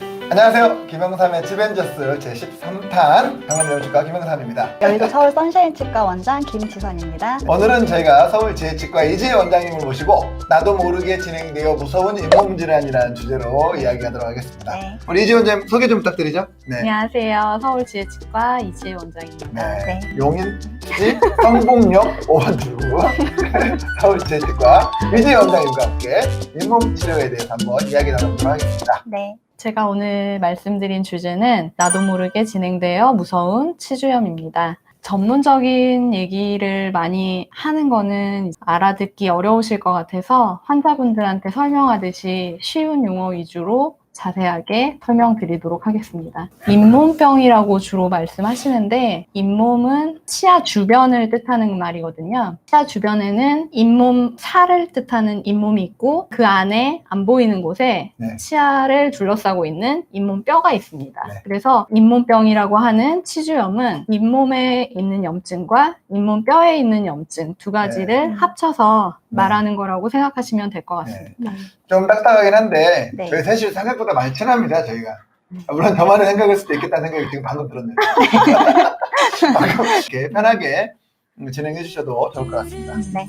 안녕하세요. 김영삼의 집앤저스 제13탄 강남여울치과 김영삼입니다. 여의도 서울 선샤인 치과 원장 김지선입니다. 오늘은 저희가 서울지혜치과 이지혜 원장님을 모시고 나도 모르게 진행되어 무서운 잇몸질환이라는 주제로 이야기하도록 하겠습니다. 네. 우리 이지혜 원장님 소개 좀 부탁드리죠. 네. 안녕하세요. 서울지혜치과 이지혜 원장입니다. 네. 네. 용인시 성북역 5번주 서울지혜치과 이지혜 원장님과 함께 잇몸 치료에 대해서 한번 이야기 나눠보도록 하겠습니다. 네. 제가 오늘 말씀드린 주제는 나도 모르게 진행되어 무서운 치주염입니다. 전문적인 얘기를 많이 하는 거는 알아듣기 어려우실 것 같아서 환자분들한테 설명하듯이 쉬운 용어 위주로 자세하게 설명드리도록 하겠습니다. 잇몸병이라고 주로 말씀하시는데 잇몸은 치아 주변을 뜻하는 말이거든요. 치아 주변에는 잇몸 살을 뜻하는 잇몸이 있고 그 안에 안 보이는 곳에 네. 치아를 둘러싸고 있는 잇몸뼈가 있습니다. 네. 그래서 잇몸병이라고 하는 치주염은 잇몸에 있는 염증과 잇몸뼈에 있는 염증 두 가지를 네. 합쳐서 네. 말하는 거라고 생각하시면 될 것 같습니다. 네. 좀 딱딱하긴 한데 네. 저희 셋이 생각보다 많이 친합니다. 저희가. 물론 저만의 생각일 수도 있겠다는 생각이 지금 방금 들었는데 방금 이렇게 편하게 진행해 주셔도 좋을 것 같습니다. 네.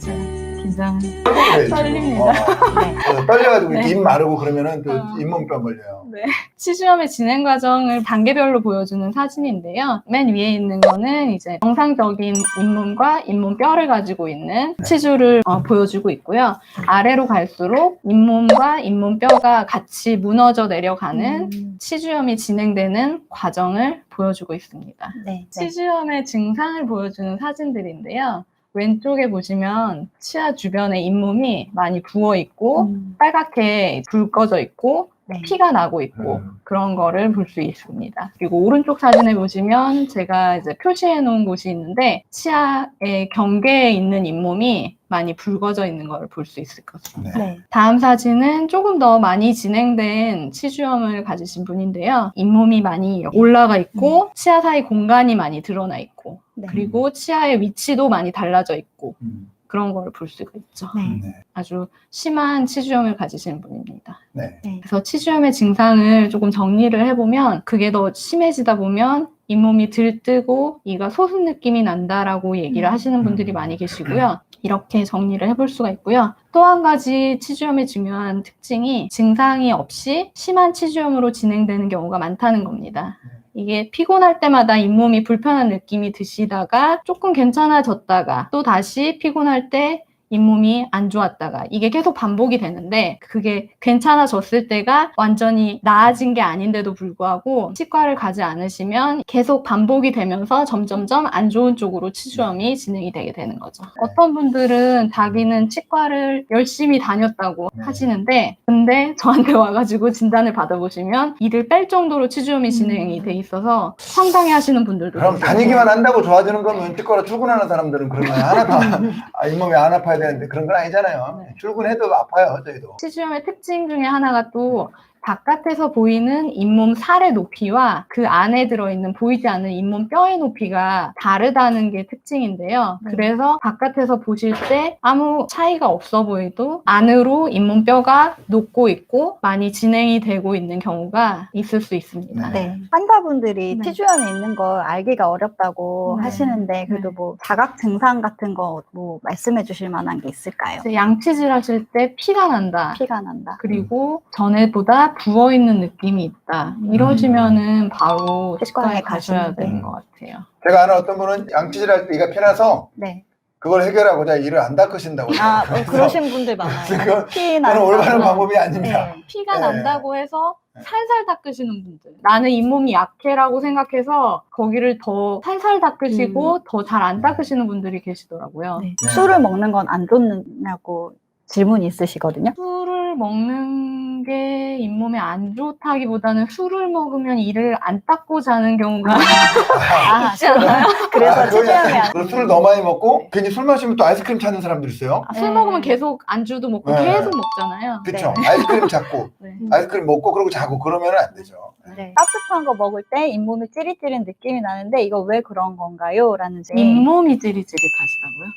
긴장. 그래요, 지금. 떨립니다. 네. 떨려가지고 네. 입 마르고 그러면은 또 어. 잇몸병 걸려요. 네. 치주염의 진행 과정을 단계별로 보여주는 사진인데요. 맨 위에 있는 거는 이제 정상적인 잇몸과 잇몸뼈를 가지고 있는 치주를 보여주고 있고요. 아래로 갈수록 잇몸과 잇몸뼈가 같이 무너져 내려가는 치주염이 진행되는 과정을 보여주고 있습니다. 네. 치주염의 증상을 보여주는 사진들인데요. 왼쪽에 보시면 치아 주변에 잇몸이 많이 부어 있고 빨갛게 불 꺼져 있고 네. 피가 나고 있고 그런 거를 볼 수 있습니다. 그리고 오른쪽 사진에 보시면 제가 이제 표시해 놓은 곳이 있는데 치아의 경계에 있는 잇몸이 많이 붉어져 있는 걸 볼 수 있을 것 같습니다. 네. 다음 사진은 조금 더 많이 진행된 치주염을 가지신 분인데요. 잇몸이 많이 올라가 있고 치아 사이 공간이 많이 드러나 있고 네. 그리고 치아의 위치도 많이 달라져 있고 음. 그런 걸 볼 수가 있죠. 네. 네. 아주 심한 치주염을 가지신 분입니다. 네. 네. 그래서 치주염의 증상을 조금 정리를 해보면 그게 더 심해지다 보면 잇몸이 들뜨고 이가 솟은 느낌이 난다라고 얘기를 하시는 분들이 많이 계시고요. 이렇게 정리를 해볼 수가 있고요. 또 한 가지 치주염의 중요한 특징이 증상이 없이 심한 치주염으로 진행되는 경우가 많다는 겁니다. 이게 피곤할 때마다 잇몸이 불편한 느낌이 드시다가 조금 괜찮아졌다가 또 다시 피곤할 때 잇몸이 안 좋았다가 이게 계속 반복이 되는데 그게 괜찮아졌을 때가 완전히 나아진 게 아닌데도 불구하고 치과를 가지 않으시면 계속 반복이 되면서 점점점 안 좋은 쪽으로 치주염이 진행이 되게 되는 거죠. 어떤 분들은 자기는 치과를 열심히 다녔다고 하시는데 근데 저한테 와가지고 진단을 받아보시면 이를 뺄 정도로 치주염이 진행이 돼 있어서 황당해 하시는 분들도 그럼 계세요. 다니기만 한다고 좋아지는 거면 치과로 출근하는 사람들은 그런 거 하나도 잇몸이 안 아파야 되는데 그런 건 아니잖아요. 네. 출근해도 아파요, 저희도. 치주염의 특징 중에 하나가 또 바깥에서 보이는 잇몸 살의 높이와 그 안에 들어있는 보이지 않는 잇몸 뼈의 높이가 다르다는 게 특징인데요. 네. 그래서 바깥에서 보실 때 아무 차이가 없어 보여도 안으로 잇몸 뼈가 녹고 있고 많이 진행이 되고 있는 경우가 있을 수 있습니다. 네. 환자분들이 네. 치주염이 있는 걸 알기가 어렵다고 네. 하시는데 그래도 네. 뭐 자각 증상 같은 거 뭐 말씀해 주실 만한 게 있을까요? 이제 양치질 하실 때 피가 난다. 피가 난다. 그리고 전에보다 부어있는 느낌이 있다. 이러시면은 바로 치과에 치과에 가셔야 가시는 되는 게. 것 같아요. 제가 아는 어떤 분은 양치질 할 때 이가 피나서 네. 그걸 해결하고자 이를 안 닦으신다고. 아, 그러신 분들 많아요. 그건 피 저는 난다. 올바른 방법이 아닙니다. 네. 피가 네. 난다고 해서 살살 닦으시는 분들. 나는 잇몸이 약해라고 생각해서 거기를 더 살살 닦으시고 더 잘 안 닦으시는 분들이 계시더라고요. 네. 네. 술을 먹는 건 안 좋냐고 질문이 있으시거든요. 술을 먹는 게 잇몸에 안 좋다기보다는 술을 먹으면 이를 안 닦고 자는 경우가 아, 있지 않아요? 그래서 그건 치주염이 약간 그리고 술을 너무 많이 먹고 괜히 술 마시면 또 아이스크림 찾는 사람들 있어요. 술 네. 먹으면 계속 안주도 먹고 네. 계속 먹잖아요. 그쵸? 아이스크림 찾고 네. 아이스크림 먹고 그러고 자고 그러면 안 되죠. 네. 따뜻한 거 먹을 때 잇몸이 찌릿찌릿 느낌이 나는데 이거 왜 그런 건가요? 라는 잇몸이 찌릿찌릿하시다고요?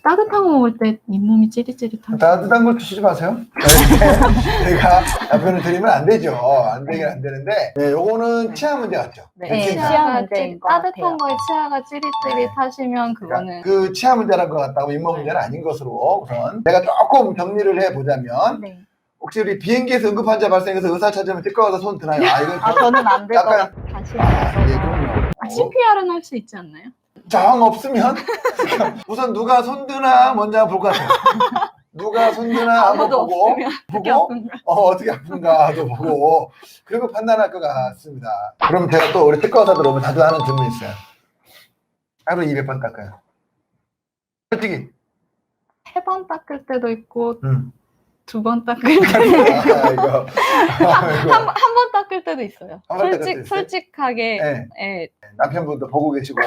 따뜻한 거 먹을 때 잇몸이 찌릿찌릿하고. 따뜻한 걸 드시지 마세요. 제가 답변을 드리면 안 되죠. 안 되긴 안 되는데, 네, 요거는 치아 문제 같죠? 네, 그렇게 치아 치아가 문제인 것 따뜻한 같아요. 거에 치아가 찌릿찌릿하시면 그거는 그 치아 문제라는 것 같다고 잇몸 문제는 아닌 것으로 우선 내가 조금 정리를 해보자면, 네. 혹시 우리 비행기에서 응급 환자 발생해서 의사 찾으면 뜰 거가서 손 드나요? 이건 저는 안 될 것 약간- 같아요. 다시. 예, 그럼요. CPR은 할 수 있지 않나요? 정 없으면 우선 누가 손드나 먼저 볼 것 같아요. 누가 손드나 한번 아무도 보고 없으면 어떻게 보고 아픈가? 어떻게 아픈가도 보고 그리고 판단할 것 같습니다. 그럼 제가 또 우리 특과 의사들 오면 자주 하는 질문이 있어요. 하루 200번 닦아요. 솔직히 3번 닦을 때도 있고 음. 2번 닦을 때도 있고 이거 한 번 닦을 때도 있어요. 한번 닦을 때도 있어요? 솔직하게 네. 예, 남편분도 보고 계시고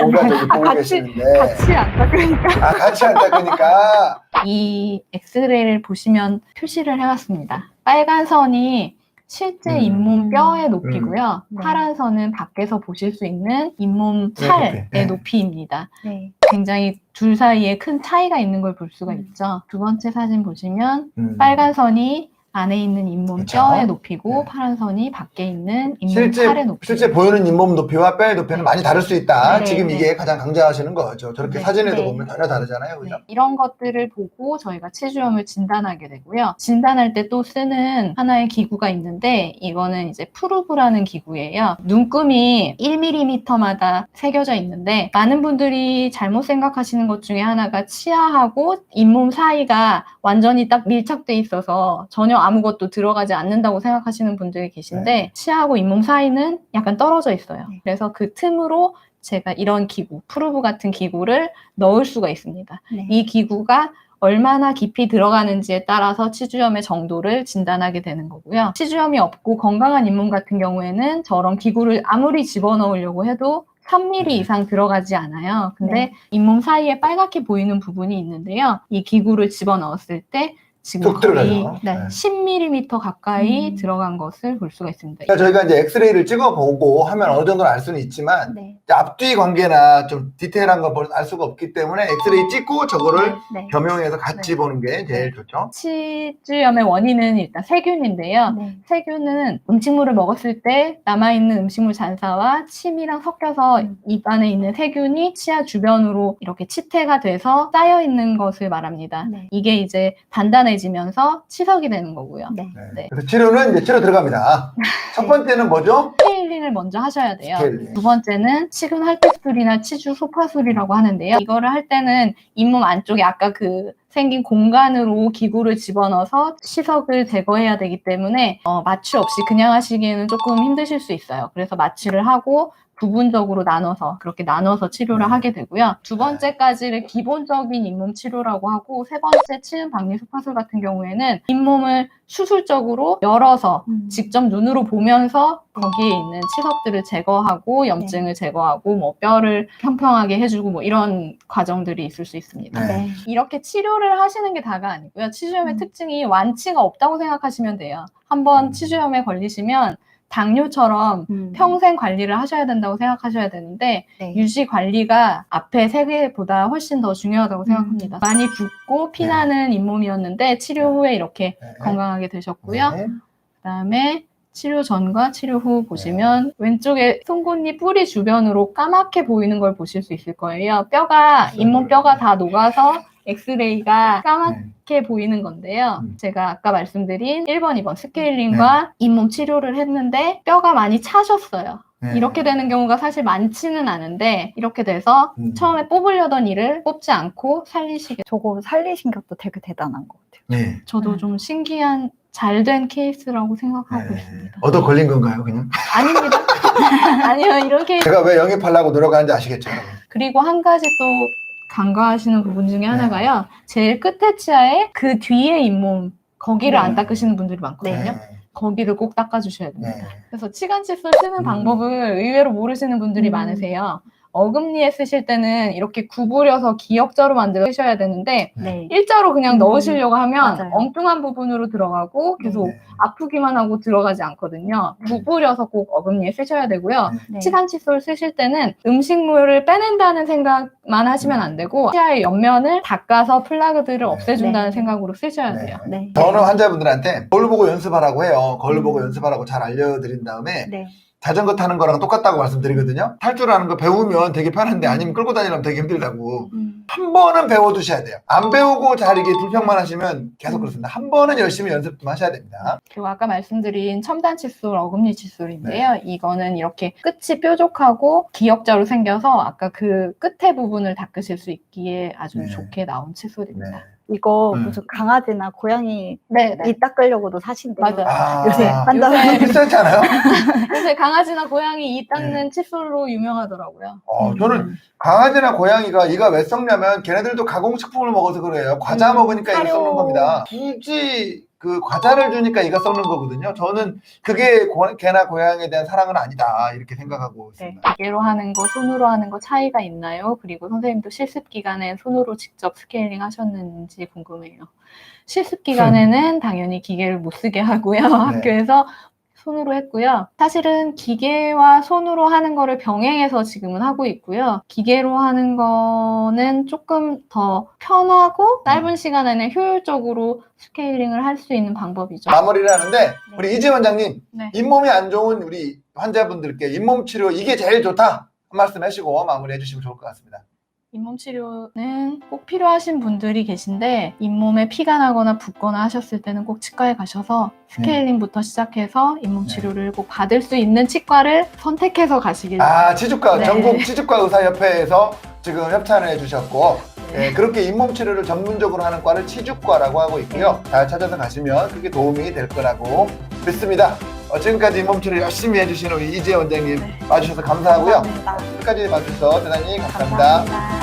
온 가족이 보고 같이- 계시는데 같이 안 닦으니까. 같이 안 닦으니까 이 엑스레이를 보시면 표시를 해왔습니다. 빨간 선이 실제 잇몸 뼈의 높이고요. 네. 파란 선은 밖에서 보실 수 있는 잇몸 살의 네. 높이입니다. 네. 굉장히 둘 사이에 큰 차이가 있는 걸 볼 수가 있죠. 두 번째 사진 보시면 빨간 선이 안에 있는 잇몸 그쵸. 뼈의 높이고 네. 파란 선이 밖에 있는 잇몸 살의 높이. 실제 보이는 잇몸 높이와 뼈의 높이는 많이 다를 수 있다. 네, 지금 네. 이게 가장 강조하시는 거죠. 저렇게 네, 사진에도 네. 보면 전혀 다르잖아요. 그죠? 네, 이런 것들을 보고 저희가 치주염을 진단하게 되고요. 진단할 때 또 쓰는 하나의 기구가 있는데 이거는 이제 프루브라는 기구예요. 눈금이 1mm마다 새겨져 있는데 많은 분들이 잘못 생각하시는 것 중에 하나가 치아하고 잇몸 사이가 완전히 딱 밀착돼 있어서 전혀 아무것도 들어가지 않는다고 생각하시는 분들이 계신데 치아하고 잇몸 사이는 약간 떨어져 있어요. 네. 그래서 그 틈으로 제가 이런 기구, 프루브 같은 기구를 넣을 수가 있습니다. 네. 이 기구가 얼마나 깊이 들어가는지에 따라서 치주염의 정도를 진단하게 되는 거고요. 치주염이 없고 건강한 잇몸 같은 경우에는 저런 기구를 아무리 집어넣으려고 해도 3mm 이상 들어가지 않아요. 근데 네. 잇몸 사이에 빨갛게 보이는 부분이 있는데요. 이 기구를 집어넣었을 때 지금 뚝 거의 들어가죠. 네. 10mm 가까이 음. 들어간 것을 볼 수가 있습니다. 그러니까 저희가 이제 엑스레이를 찍어보고 하면 어느 정도는 알 수는 있지만 네. 이제 앞뒤 관계나 좀 디테일한 걸 알 수가 없기 때문에 엑스레이 찍고 저거를 네. 겸용해서 같이 네. 보는 게 제일 좋죠. 치주염의 원인은 일단 세균인데요. 네. 세균은 음식물을 먹었을 때 남아있는 음식물 잔사와 침이랑 섞여서 입 안에 있는 세균이 치아 주변으로 이렇게 치태가 돼서 쌓여있는 것을 말합니다. 네. 이게 이제 단단해지면서 치석이 되는 거고요. 네. 네. 네. 그래서 치료는 이제 치료 들어갑니다. 첫 번째는 뭐죠? 스케일링을 먼저 하셔야 돼요. 스케일링. 두 번째는 치근 활tex술이나 치주 소파술이라고 하는데요. 이거를 할 때는 잇몸 안쪽에 아까 그 생긴 공간으로 기구를 집어넣어서 시석을 제거해야 되기 때문에 마취 없이 그냥 하시기에는 조금 힘드실 수 있어요. 그래서 마취를 하고 부분적으로 나눠서 그렇게 나눠서 치료를 하게 되고요. 두 번째까지를 기본적인 잇몸 치료라고 하고 세 번째 치은 박리 소파술 같은 경우에는 잇몸을 수술적으로 열어서 직접 눈으로 보면서 거기에 있는 치석들을 제거하고 염증을 제거하고 뭐 뼈를 평평하게 해주고 뭐 이런 과정들이 있을 수 있습니다. 네. 네. 이렇게 치료를 하시는 게 다가 아니고요. 치주염의 특징이 완치가 없다고 생각하시면 돼요. 한번 치주염에 걸리시면 당뇨처럼 평생 관리를 하셔야 된다고 생각하셔야 되는데 네. 유지 관리가 앞에 세 개보다 훨씬 더 중요하다고 생각합니다. 많이 붓고 피나는 잇몸이었는데 치료 후에 이렇게 네. 건강하게 되셨고요. 네. 그다음에 치료 전과 치료 후 보시면 왼쪽에 송곳니 뿌리 주변으로 까맣게 보이는 걸 보실 수 있을 거예요. 뼈가 잇몸 뼈가 다 녹아서 엑스레이가 까맣게 보이는 건데요. 제가 아까 말씀드린 1번, 2번 스케일링과 잇몸 치료를 했는데 뼈가 많이 차셨어요. 네. 이렇게 되는 경우가 사실 많지는 않은데 이렇게 돼서 처음에 뽑으려던 이를 뽑지 않고 살리시게 저거 살리신 것도 되게 대단한 것 같아요. 네. 저도 좀 신기한 잘된 케이스라고 생각하고 있습니다. 얻어 걸린 건가요, 그냥? 아닙니다. 아니요, 이런 케이스. 제가 왜 영입하려고 노력하는지 아시겠죠? 그리고 한 가지 또 간과하시는 부분 중에 하나가요. 제일 끝에 치아에 그 뒤에 잇몸 거기를 안 닦으시는 분들이 많거든요. 거기를 꼭 닦아주셔야 됩니다. 네. 그래서 치간 칫솔 쓰는 방법을 의외로 모르시는 분들이 많으세요. 어금니에 쓰실 때는 이렇게 구부려서 기역자로 만들어 쓰셔야 되는데 네. 일자로 그냥 넣으시려고 하면 맞아요. 엉뚱한 부분으로 들어가고 계속 네. 아프기만 하고 들어가지 않거든요. 구부려서 꼭 어금니에 쓰셔야 되고요. 네. 네. 치간 칫솔 쓰실 때는 음식물을 빼낸다는 생각만 하시면 안 되고 치아의 옆면을 닦아서 플라그들을 없애준다는 네. 생각으로 쓰셔야 네. 돼요. 네. 저는 환자분들한테 거울 보고 연습하라고 해요. 거울 보고 음. 연습하라고 잘 알려드린 다음에 네. 자전거 타는 거랑 똑같다고 말씀드리거든요. 탈 줄 아는 거 배우면 되게 편한데 아니면 끌고 다니려면 되게 힘들다고. 한 번은 배워두셔야 돼요. 안 배우고 잘 이게 불평만 하시면 계속 그렇습니다. 한 번은 열심히 연습 좀 하셔야 됩니다. 그리고 아까 말씀드린 첨단 칫솔, 어금니 칫솔인데요. 이거는 이렇게 끝이 뾰족하고 기역자로 생겨서 아까 그 끝에 부분을 닦으실 수 있기에 아주 네. 좋게 나온 칫솔입니다. 네. 이거 음. 무슨 강아지나 고양이 네, 네. 이 닦으려고도 사신대요. 맞아요. 아, 요새 한다면 요새- 비싸지 않아요? 요새 강아지나 고양이 이 닦는 칫솔로 유명하더라고요. 저는 강아지나 고양이가 이가 왜 썩냐면 걔네들도 가공식품을 먹어서 그래요. 과자 먹으니까 이가 사료. 썩는 겁니다. 굳이 그 과자를 주니까 이가 썩는 거거든요. 저는 그게 개나 고양이에 대한 사랑은 아니다 이렇게 생각하고 네, 있습니다. 기계로 하는 거, 손으로 하는 거 차이가 있나요? 그리고 선생님도 실습 기간에 손으로 직접 스케일링 하셨는지 궁금해요. 실습 기간에는 당연히 기계를 못 쓰게 하고요. 학교에서 손으로 했고요. 사실은 기계와 손으로 하는 거를 병행해서 지금은 하고 있고요. 기계로 하는 거는 조금 더 편하고 짧은 시간 안에 효율적으로 스케일링을 할 수 있는 방법이죠. 마무리를 하는데 우리 이지 원장님 네. 잇몸이 안 좋은 우리 환자분들께 잇몸 치료 이게 제일 좋다 한 말씀 해주시고 마무리해 주시면 좋을 것 같습니다. 잇몸 치료는 꼭 필요하신 분들이 계신데 잇몸에 피가 나거나 붓거나 하셨을 때는 꼭 치과에 가셔서 스케일링부터 시작해서 잇몸 치료를 꼭 받을 수 있는 치과를 선택해서 가시길 치주과 네. 전국 치주과 의사협회에서 지금 협찬을 해주셨고 그렇게 잇몸 치료를 전문적으로 하는 과를 치주과라고 하고 있고요. 잘 찾아서 가시면 그게 도움이 될 거라고 믿습니다. 지금까지 잇몸 치료 열심히 해주신 우리 이지혜 원장님 와주셔서 감사하고요. 감사합니다. 끝까지 봐주셔서 대단히 감사합니다. 감사합니다.